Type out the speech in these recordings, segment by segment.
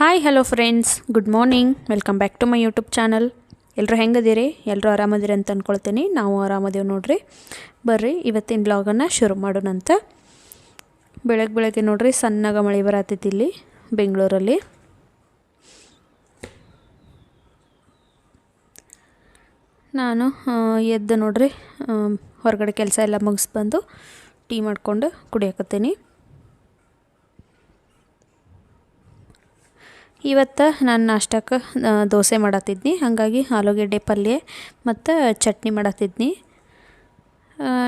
Hi hello friends, good morning. Welcome back to my YouTube channel. ಎಲ್ಲರೂ ಹೆಂಗದಿರಿ? ಎಲ್ಲರೂ ಆರಾಮದಿರಿ ಅಂತ ಅಂದ್ಕೊಳ್ತೀನಿ. ನಾವು ಆರಾಮದೇವು ನೋಡ್ರಿ. ಬರ್ರಿ ಇವತ್ತಿನ ಬ್ಲಾಗನ್ನು ಶುರು ಮಾಡೋಣಂತ. ಬೆಳಗ್ಗೆ ನೋಡ್ರಿ ಸಣ್ಣಗ ಮಳೆ ಬರತ್ತೈತಿ ಇಲ್ಲಿ ಬೆಂಗಳೂರಲ್ಲಿ. ನಾನು ಎದ್ದು ನೋಡ್ರಿ ಹೊರಗಡೆ ಕೆಲಸ ಎಲ್ಲ ಮುಗಿಸ್ಬಂದು ಟೀ ಮಾಡ್ಕೊಂಡು ಕುಡಿಯಕತ್ತೀನಿ. ಇವತ್ತು ನಾನು ನಾಷ್ಟಕ್ಕೆ ದೋಸೆ ಮಾಡತ್ತಿದ್ನಿ. ಹಾಗಾಗಿ ಆಲೂಗೆಡ್ಡೆ ಪಲ್ಯ ಮತ್ತು ಚಟ್ನಿ ಮಾಡತ್ತಿದ್ನಿ.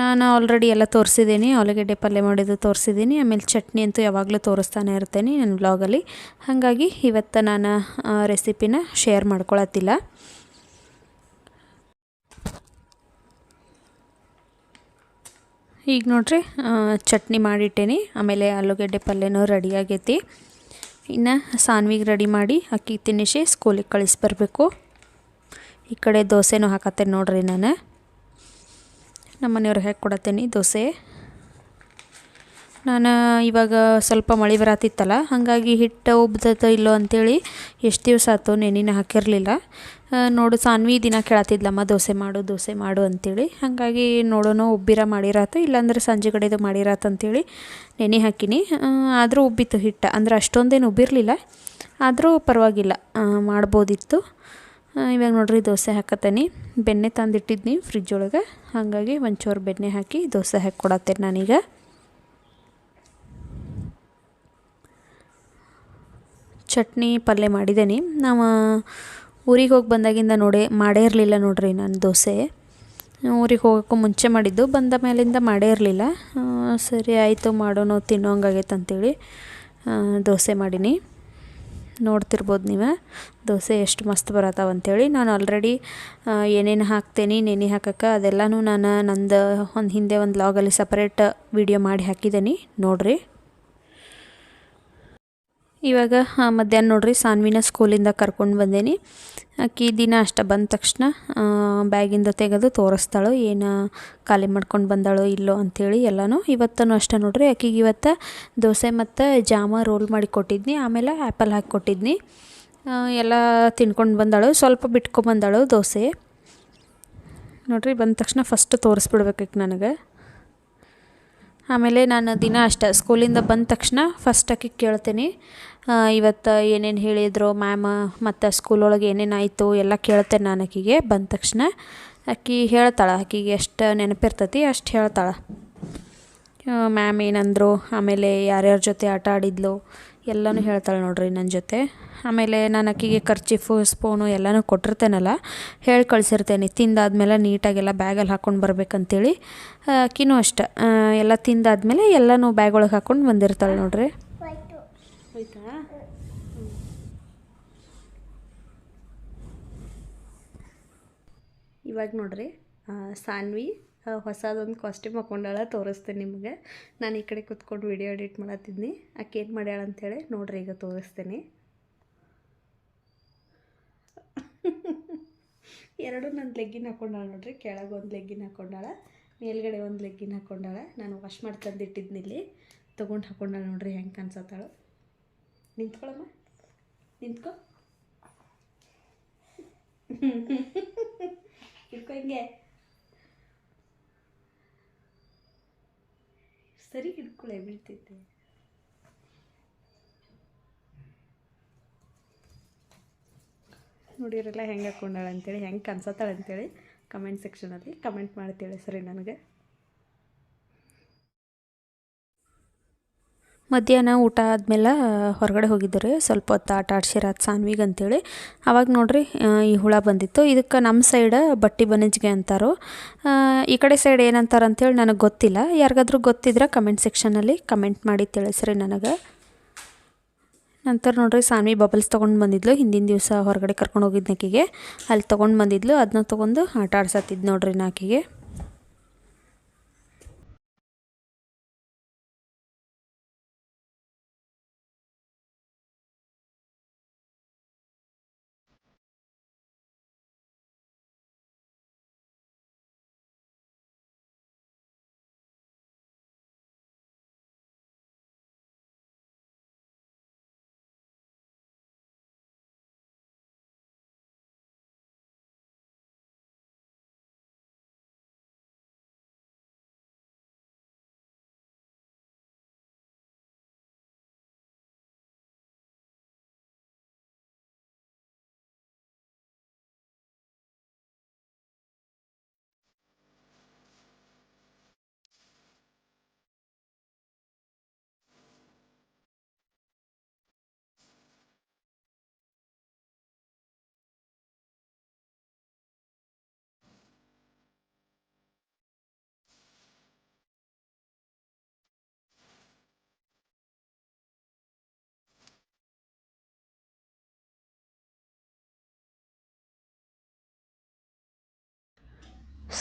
ನಾನು ಆಲ್ರೆಡಿ ಎಲ್ಲ ತೋರಿಸಿದ್ದೀನಿ. ಆಲೂಗೆಡ್ಡೆ ಪಲ್ಯ ಮಾಡಿದ್ದು ತೋರಿಸಿದ್ದೀನಿ. ಆಮೇಲೆ ಚಟ್ನಿ ಅಂತೂ ಯಾವಾಗಲೂ ತೋರಿಸ್ತಾನೆ ಇರ್ತೀನಿ ನನ್ನ ಬ್ಲಾಗಲ್ಲಿ. ಹಾಗಾಗಿ ಇವತ್ತು ನಾನು ರೆಸಿಪಿನ ಶೇರ್ ಮಾಡ್ಕೊಳತ್ತಿಲ್ಲ. ಈಗ ನೋಡ್ರಿ ಚಟ್ನಿ ಮಾಡಿಟ್ಟೇನಿ. ಆಮೇಲೆ ಆಲೂಗೆಡ್ಡೆ ಪಲ್ಯನೂ ರೆಡಿ ಆಗೈತಿ. ಇನ್ನು ಸಾನ್ವಿಗೆ ರೆಡಿ ಮಾಡಿ ಅಕ್ಕಿ ತಿನ್ನಿಸಿ ಸ್ಕೂಲಿಗೆ ಕಳಿಸ್ಬರ್ಬೇಕು. ಈ ಕಡೆ ದೋಸೆನೂ ಹಾಕತ್ತೇನೆ ನೋಡ್ರಿ. ನಾನು ನಮ್ಮ ಮನೆಯವ್ರಿಗೆ ಹಾಕಿ ಕೊಡತ್ತೇನೆ ದೋಸೆ. ನಾನು ಇವಾಗ ಸ್ವಲ್ಪ ಮಳೆ ಬರತ್ತಿತ್ತಲ್ಲ, ಹಾಗಾಗಿ ಹಿಟ್ಟು ಉಬ್ದತ ಇಲ್ಲೋ ಅಂಥೇಳಿ ಎಷ್ಟು ದಿವಸ ಆಯ್ತು ನೆನೆನ ಹಾಕಿರಲಿಲ್ಲ. ನೋಡು ಸಾನ್ವಿ ದಿನ ಕೇಳತ್ತಿದ್ಲಮ್ಮ ದೋಸೆ ಮಾಡು ಅಂಥೇಳಿ. ಹಾಗಾಗಿ ನೋಡೋಣ ಉಬ್ಬಿರ ಮಾಡಿರಾತು, ಇಲ್ಲಾಂದ್ರೆ ಸಂಜೆ ಕಡೆದು ಮಾಡಿರಾತು ಅಂಥೇಳಿ ನೆನೆ ಹಾಕಿನಿ. ಆದರೂ ಉಬ್ಬಿತ್ತು ಹಿಟ್ಟು, ಅಂದ್ರೆ ಅಷ್ಟೊಂದೇನು ಉಬ್ಬಿರಲಿಲ್ಲ, ಆದರೂ ಪರವಾಗಿಲ್ಲ, ಮಾಡ್ಬೋದಿತ್ತು. ಇವಾಗ ನೋಡ್ರಿ ದೋಸೆ ಹಾಕತ್ತೇನೆ. ಬೆಣ್ಣೆ ತಂದಿಟ್ಟಿದ್ನಿ ಫ್ರಿಜ್ ಒಳಗೆ, ಹಾಗಾಗಿ ಒಂಚೂರು ಬೆಣ್ಣೆ ಹಾಕಿ ದೋಸೆ ಹಾಕಿ ಕೊಡತ್ತೇನೆ ನಾನೀಗ. ಚಟ್ನಿ ಪಲ್ಯ ಮಾಡಿದ್ದೇನೆ. ನಾವು ಊರಿಗೆ ಹೋಗಿ ಬಂದಾಗಿಂದ ಮಾಡೇ ಇರಲಿಲ್ಲ ನೋಡ್ರಿ ನಾನು ದೋಸೆ. ಊರಿಗೆ ಹೋಗೋಕ್ಕೂ ಮುಂಚೆ ಮಾಡಿದ್ದು, ಬಂದ ಮೇಲಿಂದ ಮಾಡೇ ಇರಲಿಲ್ಲ. ಸರಿ ಆಯಿತು ಮಾಡೋಣ, ತಿನ್ನೋಂಗಾಗೈತೆ ಅಂಥೇಳಿ ದೋಸೆ ಮಾಡೀನಿ. ನೋಡ್ತಿರ್ಬೋದು ನೀವು ದೋಸೆ ಎಷ್ಟು ಮಸ್ತ್ ಬರತ್ತಾವ ಅಂಥೇಳಿ. ನಾನು ಆಲ್ರೆಡಿ ಏನೇನು ಹಾಕ್ತೇನೆ ನೆನೆ ಹಾಕಕ್ಕೆ ಅದೆಲ್ಲನೂ ನಾನು ನಂದು ಹಿಂದೆ ಒಂದು ಲಾಗಲ್ಲಿ ಸಪ್ರೇಟ್ ವಿಡಿಯೋ ಮಾಡಿ ಹಾಕಿದ್ದೀನಿ, ನೋಡಿರಿ. ಇವಾಗ ಮಧ್ಯಾಹ್ನ ನೋಡ್ರಿ ಸಾನ್ವಿನ ಸ್ಕೂಲಿಂದ ಕರ್ಕೊಂಡು ಬಂದೇನಿ. ಆಕಿ ದಿನ ಅಷ್ಟ ಬಂದ ತಕ್ಷಣ ಬ್ಯಾಗಿಂದ ತೆಗೆದು ತೋರಿಸ್ತಾಳು ಏನು ಖಾಲಿ ಮಾಡ್ಕೊಂಡು ಬಂದಾಳೋ ಇಲ್ಲೋ ಅಂಥೇಳಿ ಎಲ್ಲನೂ. ಇವತ್ತೂ ಅಷ್ಟೇ ನೋಡ್ರಿ, ಆಕಿಗೆ ಇವತ್ತು ದೋಸೆ ಮತ್ತು ಜಾಮ ರೋಲ್ ಮಾಡಿ ಕೊಟ್ಟಿದ್ನಿ, ಆಮೇಲೆ ಆ್ಯಪಲ್ ಹಾಕಿ ಕೊಟ್ಟಿದ್ನಿ. ಎಲ್ಲ ತಿನ್ಕೊಂಡು ಬಂದಾಳು. ಸ್ವಲ್ಪ ಬಿಟ್ಕೊಂಬಂದಾಳು ದೋಸೆ. ನೋಡ್ರಿ ಬಂದ ತಕ್ಷಣ ಫಸ್ಟ್ ತೋರಿಸ್ಬಿಡ್ಬೇಕು ನನಗೆ. ಆಮೇಲೆ ನಾನು ದಿನ ಅಷ್ಟೇ ಸ್ಕೂಲಿಂದ ಬಂದ ತಕ್ಷಣ ಫಸ್ಟ್ ಆಕಿಗೆ ಕೇಳ್ತೀನಿ, ಇವತ್ತು ಏನೇನು ಹೇಳಿದ್ರು ಮ್ಯಾಮ್ ಮತ್ತು ಸ್ಕೂಲೊಳಗೆ ಏನೇನಾಯಿತು ಎಲ್ಲ ಕೇಳ್ತೇನೆ ನಾನು ಆಕಿಗೆ. ಬಂದ ತಕ್ಷಣ ಆಕಿ ಹೇಳ್ತಾಳೆ, ಆಕಿಗೆ ಎಷ್ಟು ನೆನಪಿರ್ತೈತಿ ಅಷ್ಟು ಹೇಳ್ತಾಳೆ. ಮ್ಯಾಮ್ ಏನಂದರು, ಆಮೇಲೆ ಯಾರ್ಯಾರ ಜೊತೆ ಆಟ ಆಡಿದ್ಲು ಎಲ್ಲನೂ ಹೇಳ್ತಾಳೆ ನೋಡ್ರಿ ನನ್ನ ಜೊತೆ. ಆಮೇಲೆ ನಾನು ಆಕಿಗೆ ಕರ್ಚಿಫು ಸ್ಪೂನು ಎಲ್ಲನೂ ಕೊಟ್ಟಿರ್ತೇನಲ್ಲ, ಹೇಳಿ ಕಳಿಸಿರ್ತೇನೆ. ತಿಂದಾದ್ಮೇಲೆ ನೀಟಾಗೆಲ್ಲ ಬ್ಯಾಗಲ್ಲಿ ಹಾಕ್ಕೊಂಡು ಬರ್ಬೇಕಂತೇಳಿ. ಆಕಿನೂ ಅಷ್ಟೆ, ಎಲ್ಲ ತಿಂದಾದ್ಮೇಲೆ ಎಲ್ಲನೂ ಬ್ಯಾಗ್ ಒಳಗೆ ಹಾಕ್ಕೊಂಡು ಬಂದಿರ್ತಾಳೆ ನೋಡ್ರಿ. ಆಯ್ತಾ? ಇವಾಗ ನೋಡ್ರಿ ಸಾನ್ವಿ ಹೊಸದೊಂದು ಕಾಸ್ಟ್ಯೂಮ್ ಹಾಕ್ಕೊಂಡಾಳ, ತೋರಿಸ್ತೇನೆ ನಿಮಗೆ. ನಾನು ಈ ಕಡೆ ಕೂತ್ಕೊಂಡು ವಿಡಿಯೋ ಎಡಿಟ್ ಮಾಡತ್ತಿದ್ನಿ. ಆಕೆ ಏನು ಮಾಡ್ಯಾಳ ಅಂಥೇಳಿ ನೋಡ್ರಿ ಈಗ ತೋರಿಸ್ತೇನೆ. ಎರಡು ನನ್ನ ಲೆಗ್ಗಿನ್ ಹಾಕ್ಕೊಂಡಾಳ ನೋಡ್ರಿ. ಕೆಳಗೆ ಒಂದು ಲೆಗ್ಗಿನ್ ಹಾಕ್ಕೊಂಡಾಳ, ಮೇಲ್ಗಡೆ ಒಂದು ಲೆಗ್ಗಿನ್ ಹಾಕ್ಕೊಂಡಾಳ. ನಾನು ವಾಶ್ ಮಾಡಿ ತಂದಿಟ್ಟಿದ್ನಿಲ್ಲಿ, ತೊಗೊಂಡು ಹಾಕ್ಕೊಂಡಾಳ ನೋಡ್ರಿ. ಹೆಂಗೆ ಕಾಣಿಸತ್ತಾಳು. ನಿಂತ್ಕೊಳಮ್ಮ, ನಿಂತ್ಕೊ, ಇಟ್ಕೊ, ಹಿಂಗೆ ಸರಿ ಹಿಡ್ಕೊಳ್ಳೆ, ಬೀಳ್ತೈತೆ. ನೋಡಿರಲ್ಲ ಹೆಂಗೆ ಹಾಕ್ಕೊಂಡಾಳೆ ಅಂತೇಳಿ, ಹೆಂಗೆ ಕಾಣಿಸತ್ತಾಳೆ ಅಂತೇಳಿ ಕಮೆಂಟ್ ಸೆಕ್ಷನಲ್ಲಿ ಕಮೆಂಟ್ ಮಾಡ್ತೇಳಿ ಸರಿ ನನಗೆ. ಮಧ್ಯಾಹ್ನ ಊಟ ಆದಮೇಲೆ ಹೊರಗಡೆ ಹೋಗಿದ್ದರು, ಸ್ವಲ್ಪ ಹೊತ್ತು ಆಟ ಆಡ್ಸಿರಾತ್ ಸಾನ್ವಿಗೆ ಅಂತೇಳಿ. ಆವಾಗ ನೋಡ್ರಿ ಈ ಹುಳ ಬಂದಿತ್ತು. ಇದಕ್ಕೆ ನಮ್ಮ ಸೈಡ್ ಬಟ್ಟಿ ಬನಜ್ಗೆ ಅಂತಾರೋ, ಈ ಕಡೆ ಸೈಡ್ ಏನಂತಾರೆ ಅಂಥೇಳಿ ನನಗೆ ಗೊತ್ತಿಲ್ಲ. ಯಾರಿಗಾದ್ರೂ ಗೊತ್ತಿದ್ರೆ ಕಮೆಂಟ್ ಸೆಕ್ಷನಲ್ಲಿ ಕಮೆಂಟ್ ಮಾಡಿ ತಿಳಿಸ್ರಿ ನನಗೆ. ನಂತರ ನೋಡ್ರಿ ಸಾನ್ವಿ ಬಬಲ್ಸ್ ತೊಗೊಂಡು ಬಂದಿದ್ಲು. ಹಿಂದಿನ ದಿವಸ ಹೊರಗಡೆ ಕರ್ಕೊಂಡು ಹೋಗಿದ್ನಕ್ಕಿಗೆ ಅಲ್ಲಿ ತೊಗೊಂಡು ಬಂದಿದ್ಲು. ಅದನ್ನ ತೊಗೊಂಡು ಆಟ ಆಡ್ಸತ್ತಿದ್ದು ನೋಡ್ರಿ ನಾಕಿಗೆ.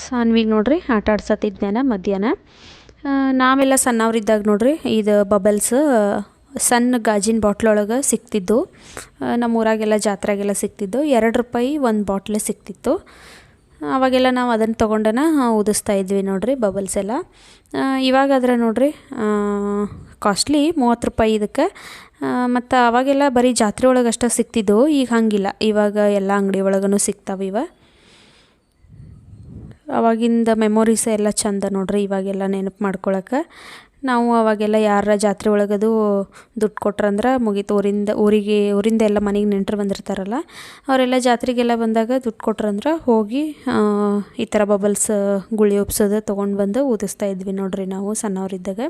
ಸಾನ್ವಿಗೆ ನೋಡ್ರಿ ಆಟ ಆಡ್ಸತ್ತಿದ್ದೆ ಮಧ್ಯಾಹ್ನ. ನಾವೆಲ್ಲ ಸಣ್ಣವ್ರಿದ್ದಾಗ ನೋಡ್ರಿ ಇದು ಬಬಲ್ಸ್ ಸಣ್ಣ ಗಾಜಿನ ಬಾಟ್ಲೊಳಗೆ ಸಿಗ್ತಿದ್ದು. ನಮ್ಮ ಊರಾಗೆಲ್ಲ ಜಾತ್ರೆಗೆಲ್ಲ ಸಿಗ್ತಿದ್ದು. 2 ರೂಪಾಯಿ ಒಂದು ಬಾಟ್ಲೆ ಸಿಗ್ತಿತ್ತು. ಅವಾಗೆಲ್ಲ ನಾವು ಅದನ್ನು ತೊಗೊಂಡನ ಊದಿಸ್ತಾ ಇದ್ವಿ ನೋಡ್ರಿ ಬಬಲ್ಸ್ ಎಲ್ಲ. ಇವಾಗಾದ್ರೆ ನೋಡ್ರಿ ಕಾಸ್ಟ್ಲಿ 30 ರೂಪಾಯಿ ಇದಕ್ಕೆ. ಮತ್ತು ಅವಾಗೆಲ್ಲ ಬರೀ ಜಾತ್ರೆ ಒಳಗೆ ಅಷ್ಟೇ ಸಿಗ್ತಿದ್ದವು. ಈಗ ಹಂಗಿಲ್ಲ, ಇವಾಗ ಎಲ್ಲ ಅಂಗಡಿ ಒಳಗೂ ಸಿಗ್ತಾವೆ ಇವ. ಅವಾಗಿಂದ ಮೆಮೊರೀಸ್ ಎಲ್ಲ ಚಂದ ನೋಡ್ರಿ ಇವಾಗೆಲ್ಲ ನೆನಪು ಮಾಡ್ಕೊಳಕ್ಕೆ. ನಾವು ಅವಾಗೆಲ್ಲ ಯಾರ ಜಾತ್ರೆ ಒಳಗದು ದುಡ್ಡು ಕೊಟ್ರಂದ್ರೆ ಮುಗೀತು. ಊರಿಂದ ಎಲ್ಲ ಮನೆಗೆ ನೆಂಟರು ಬಂದಿರ್ತಾರಲ್ಲ, ಅವರೆಲ್ಲ ಜಾತ್ರೆಗೆಲ್ಲ ಬಂದಾಗ ದುಡ್ಡು ಕೊಟ್ರಂದ್ರೆ ಹೋಗಿ ಈ ಥರ ಬಬಲ್ಸ್ ಗುಳಿ ಉಪ್ಸೋದು ತೊಗೊಂಡು ಬಂದು ಊದಿಸ್ತಾ ಇದ್ವಿ ನೋಡ್ರಿ ನಾವು ಸಣ್ಣವರಿದ್ದಾಗ.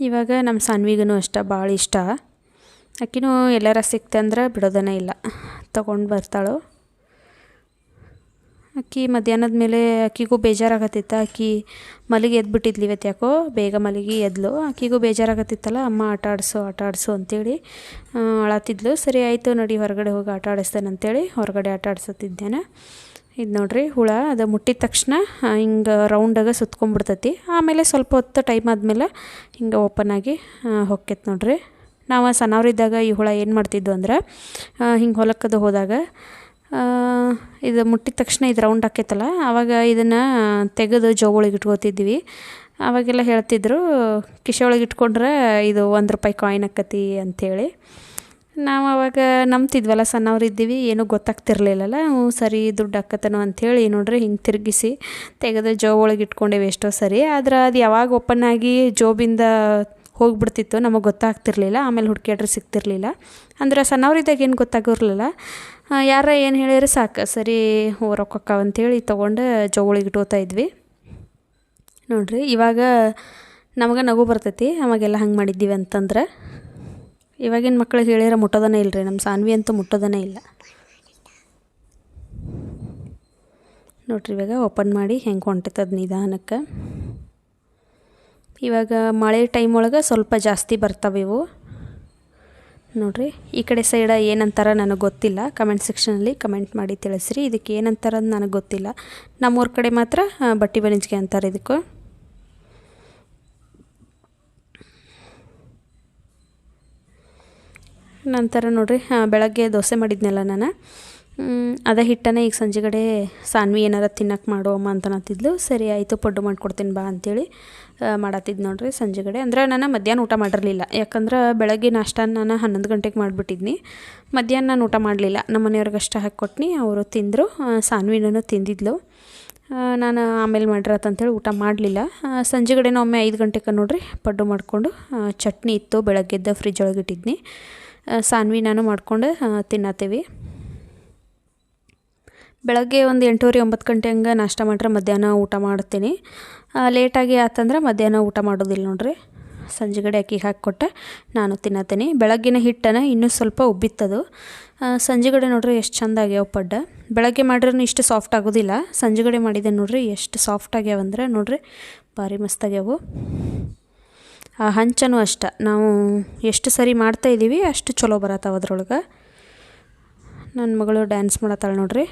ಇವಾಗ ನಮ್ಮ ಸಾನ್ವಿಗೂ ಅಷ್ಟೇ ಭಾಳ ಇಷ್ಟ. ಆಕಿನೂ ಎಲ್ಲಾರ ಸಿಕ್ತಂದ್ರೆ ಬಿಡೋದನೇ ಇಲ್ಲ, ತೊಗೊಂಡು ಬರ್ತಾಳು. ಆಕಿ ಮಧ್ಯಾಹ್ನದ ಮೇಲೆ ಆಕಿಗೂ ಬೇಜಾರಾಗತ್ತಿತ್ತು. ಆಕಿ ಮಲಗಿ ಎದ್ಬಿಟ್ಟಿದ್ಲಿ ಇವತ್ತು, ಯಾಕೋ ಬೇಗ ಮಲಗಿ ಎದ್ಲು. ಆಕಿಗೂ ಬೇಜಾರಾಗತ್ತಿತ್ತಲ್ಲ, ಅಮ್ಮ ಆಟ ಆಡಿಸು ಅಂತೇಳಿ ಅಳತ್ತಿದ್ಲು. ಸರಿ ಆಯಿತು ನಡಿ ಹೊರಗಡೆ ಹೋಗಿ ಆಟ ಆಡಿಸ್ತೇನೆ ಅಂತೇಳಿ ಹೊರಗಡೆ ಆಟ ಆಡ್ಸತ್ತಿದ್ದೇನೆ. ಇದು ನೋಡ್ರಿ ಹುಳ, ಅದು ಮುಟ್ಟಿದ ತಕ್ಷಣ ಹಿಂಗೆ ರೌಂಡಾಗ ಸುತ್ಕೊಂಡ್ಬಿಡ್ತೈತಿ. ಆಮೇಲೆ ಸ್ವಲ್ಪ ಹೊತ್ತು ಟೈಮ್ ಆದಮೇಲೆ ಹಿಂಗೆ ಓಪನ್ ಆಗಿ ಹೊಕ್ಕೈತೆ ನೋಡ್ರಿ. ನಾವು ಸಣ್ಣವರಿದ್ದಾಗ ಈ ಹುಳ ಏನು ಮಾಡ್ತಿದ್ವು ಅಂದ್ರೆ, ಹಿಂಗೆ ಹೊಲಕ್ಕದು ಹೋದಾಗ ಇದು ಮುಟ್ಟಿದ ತಕ್ಷಣ ಇದು ರೌಂಡ್ ಆಕೈತಲ್ಲ, ಆವಾಗ ಇದನ್ನು ತೆಗೆದು ಜೋಗೊಳಗೆ ಇಟ್ಕೋತಿದ್ವಿ. ಆವಾಗೆಲ್ಲ ಹೇಳ್ತಿದ್ರು ಕಿಶೆ ಒಳಗೆ ಇಟ್ಕೊಂಡ್ರೆ ಇದು 1 ರೂಪಾಯಿ ಕಾಯಿನ್ ಆಕತಿ ಅಂಥೇಳಿ. ನಾವು ಆವಾಗ ನಂಬ್ತಿದ್ವಲ್ಲ, ಸಣ್ಣವರಿದ್ದೀವಿ, ಏನೂ ಗೊತ್ತಾಗ್ತಿರ್ಲಿಲ್ಲಲ್ಲ. ಸರಿ ದುಡ್ಡು ಆಕತನೋ ಅಂಥೇಳಿ ನೋಡ್ರಿ ಹಿಂಗೆ ತಿರುಗಿಸಿ ತೆಗೆದು ಜೋಬೊಳಗೆ ಇಟ್ಕೊಂಡೇವೆ ಎಷ್ಟೋ ಸರಿ. ಆದ್ರೆ ಅದು ಯಾವಾಗ ಓಪನ್ ಆಗಿ ಜೋಬಿಂದ ಹೋಗಿಬಿಡ್ತಿತ್ತು ನಮಗೆ ಗೊತ್ತಾಗ್ತಿರ್ಲಿಲ್ಲ. ಆಮೇಲೆ ಹುಡುಕಿಯಾಡ್ರೆ ಸಿಗ್ತಿರ್ಲಿಲ್ಲ. ಅಂದ್ರೆ ಸಣ್ಣವರಿದ್ದಾಗ ಏನು ಗೊತ್ತಾಗಿರಲಿಲ್ಲ. ಯಾರ ಏನು ಹೇಳಿದ್ರೆ ಸಾಕು, ಸರಿ ರೊಕ್ಕಕ್ಕಾವ ಅಂಥೇಳಿ ತೊಗೊಂಡು ಜೋಗೊಳಗೆ ಇಟ್ಕೋತಾ ಇದ್ವಿ ನೋಡ್ರಿ. ಇವಾಗ ನಮಗೆ ನಗು ಬರ್ತೈತಿ, ಅವಾಗೆಲ್ಲ ಹಂಗೆ ಮಾಡಿದ್ದೀವಿ ಅಂತಂದ್ರೆ. ಇವಾಗಿನ ಮಕ್ಳಿಗೆ ಹೇಳಿದ್ರೆ ಮುಟ್ಟೋದನೇ ಇಲ್ಲರಿ. ನಮ್ಮ ಸಾನ್ವಿ ಅಂತೂ ಮುಟ್ಟೋದನೇ ಇಲ್ಲ ನೋಡ್ರಿ. ಇವಾಗ ಓಪನ್ ಮಾಡಿ ಹೆಂಗೆ ಹೊಂಟೈತದ ನಿಧಾನಕ್ಕೆ. ಇವಾಗ ಮಳೆ ಟೈಮ್ ಒಳಗೆ ಸ್ವಲ್ಪ ಜಾಸ್ತಿ ಬರ್ತಾವೆ ಇವು ನೋಡ್ರಿ. ಈ ಕಡೆ ಸೈಡ ಏನಂತಾರ ನನಗೆ ಗೊತ್ತಿಲ್ಲ, ಕಮೆಂಟ್ ಸೆಕ್ಷನಲ್ಲಿ ಕಮೆಂಟ್ ಮಾಡಿ ತಿಳಿಸ್ರಿ. ಇದಕ್ಕೆ ಏನಂತಾರ ಅಂತ ನನಗೆ ಗೊತ್ತಿಲ್ಲ. ನಮ್ಮೂರ ಕಡೆ ಮಾತ್ರ ಬಟ್ಟಿ ಬನಿಜ್ಗೆ ಅಂತಾರೆ ಇದಕ್ಕೆ. ನಂತರ ನೋಡ್ರಿ ಬೆಳಗ್ಗೆ ದೋಸೆ ಮಾಡಿದ್ನಲ್ಲ ನಾನು, ಅದೇ ಹಿಟ್ಟನೇ ಈಗ ಸಂಜೆಗಡೆ ಸಾನ್ವಿ ಏನಾರ ತಿನ್ನಕ್ಕೆ ಮಾಡು ಅಮ್ಮ ಅಂತ ಅನ್ನತ್ತಿದ್ಲು. ಸರಿ ಆಯಿತು ಪಡ್ಡು ಮಾಡ್ಕೊಡ್ತೀನಿ ಬಾ ಅಂಥೇಳಿ ಮಾಡತ್ತಿದ್ದು ನೋಡ್ರಿ ಸಂಜೆಗಡೆ. ಅಂದ್ರೆ ನಾನು ಮಧ್ಯಾಹ್ನ ಊಟ ಮಾಡಿರಲಿಲ್ಲ, ಯಾಕಂದ್ರೆ ಬೆಳಗ್ಗೆ ನಾಷ್ಟ ನಾನು 11 ಗಂಟೆಗೆ ಮಾಡಿಬಿಟ್ಟಿದ್ನಿ. ಮಧ್ಯಾಹ್ನ ನಾನು ಊಟ ಮಾಡಲಿಲ್ಲ, ನಮ್ಮ ಮನೆಯವ್ರಿಗಷ್ಟೇ ಹಾಕ್ಕೊಟ್ನಿ, ಅವರು ತಿಂದರು. ಸಾನ್ವಿನೂ ತಿಂದಿದ್ಲು. ನಾನು ಆಮೇಲೆ ಮಾಡಿರತ್ತಂತೇಳಿ ಊಟ ಮಾಡಲಿಲ್ಲ. ಸಂಜೆಗಡೆನೂ ಒಮ್ಮೆ 5 ಗಂಟೆಗೆ ನೋಡ್ರಿ ಪಡ್ಡು ಮಾಡಿಕೊಂಡು, ಚಟ್ನಿ ಇತ್ತು ಬೆಳಗ್ಗೆದ್ದು ಫ್ರಿಜ್ ಒಳಗೆ ಇಟ್ಟಿದ್ನಿ. ಸಾನ್ವಿ ನಾನು ಮಾಡ್ಕೊಂಡು ತಿನ್ನತ್ತೀವಿ. ಬೆಳಗ್ಗೆ ಒಂದು 8:30 9 ಗಂಟೆ ಹಂಗೆ ನಾಷ್ಟ ಮಾಡ್ರೆ ಮಧ್ಯಾಹ್ನ ಊಟ ಮಾಡ್ತೀನಿ. ಲೇಟಾಗಿ ಆತಂದ್ರೆ ಮಧ್ಯಾಹ್ನ ಊಟ ಮಾಡೋದಿಲ್ಲ ನೋಡ್ರಿ. ಸಂಜೆಗಡೆ ಅಕ್ಕಿಗೆ ಹಾಕಿಕೊಟ್ಟೆ ನಾನು ತಿನ್ನತ್ತೀನಿ. ಬೆಳಗ್ಗಿನ ಹಿಟ್ಟನ ಇನ್ನೂ ಸ್ವಲ್ಪ ಉಬ್ಬಿತ್ತದು. ಸಂಜೆಗಡೆ ನೋಡ್ರಿ ಎಷ್ಟು ಚಂದ ಆಗ್ಯಾವ ಪಡ್ಡ. ಬೆಳಗ್ಗೆ ಮಾಡಿದ್ರೂ ಇಷ್ಟು ಸಾಫ್ಟ್ ಆಗೋದಿಲ್ಲ, ಸಂಜೆಗಡೆ ಮಾಡಿದೆ ನೋಡ್ರಿ ಎಷ್ಟು ಸಾಫ್ಟ್ ಆಗ್ಯಾವಂದ್ರೆ ನೋಡ್ರಿ ಭಾರಿ ಮಸ್ತಾಗ್ಯಾವು. ಆ ಹಂಚನೂ ಅಷ್ಟೆ, ನಾವು ಎಷ್ಟು ಸರಿ ಮಾಡ್ತಾಯಿದ್ದೀವಿ ಅಷ್ಟು ಚಲೋ ಬರತ್ತಾವ ಅದ್ರೊಳಗೆ. ನನ್ನ ಮಗಳು ಡ್ಯಾನ್ಸ್ ಮಾಡತ್ತಾಳೆ ನೋಡ್ರಿ.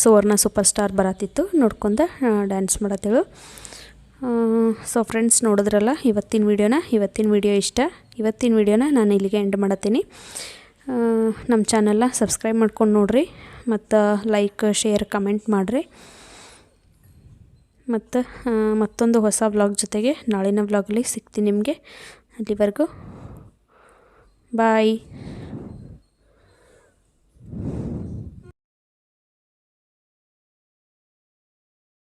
ಸುವರ್ಣ ಸೂಪರ್ ಸ್ಟಾರ್ ಬರತ್ತಿತ್ತು ನೋಡ್ಕೊಂಡು ಡ್ಯಾನ್ಸ್ ಮಾಡತ್ತೇಳು. ಸೊ ಫ್ರೆಂಡ್ಸ್ ನೋಡಿದ್ರಲ್ಲ ಇವತ್ತಿನ ವಿಡಿಯೋ ಇಷ್ಟ. ಇವತ್ತಿನ ವಿಡಿಯೋನ ನಾನು ಇಲ್ಲಿಗೆ ಎಂಡ್ ಮಾಡತ್ತೀನಿ. ನಮ್ಮ ಚಾನಲ್ನ ಸಬ್ಸ್ಕ್ರೈಬ್ ಮಾಡ್ಕೊಂಡು ನೋಡಿರಿ, ಮತ್ತು ಲೈಕ್ ಶೇರ್ ಕಮೆಂಟ್ ಮಾಡಿರಿ. ಮತ್ತು ಮತ್ತೊಂದು ಹೊಸ ವ್ಲಾಗ್ ಜೊತೆಗೆ ನಾಳಿನ ವ್ಲಾಗಲ್ಲಿ ಸಿಗ್ತೀನಿ ನಿಮಗೆ. ಅಲ್ಲಿವರೆಗೂ ಬಾಯ್.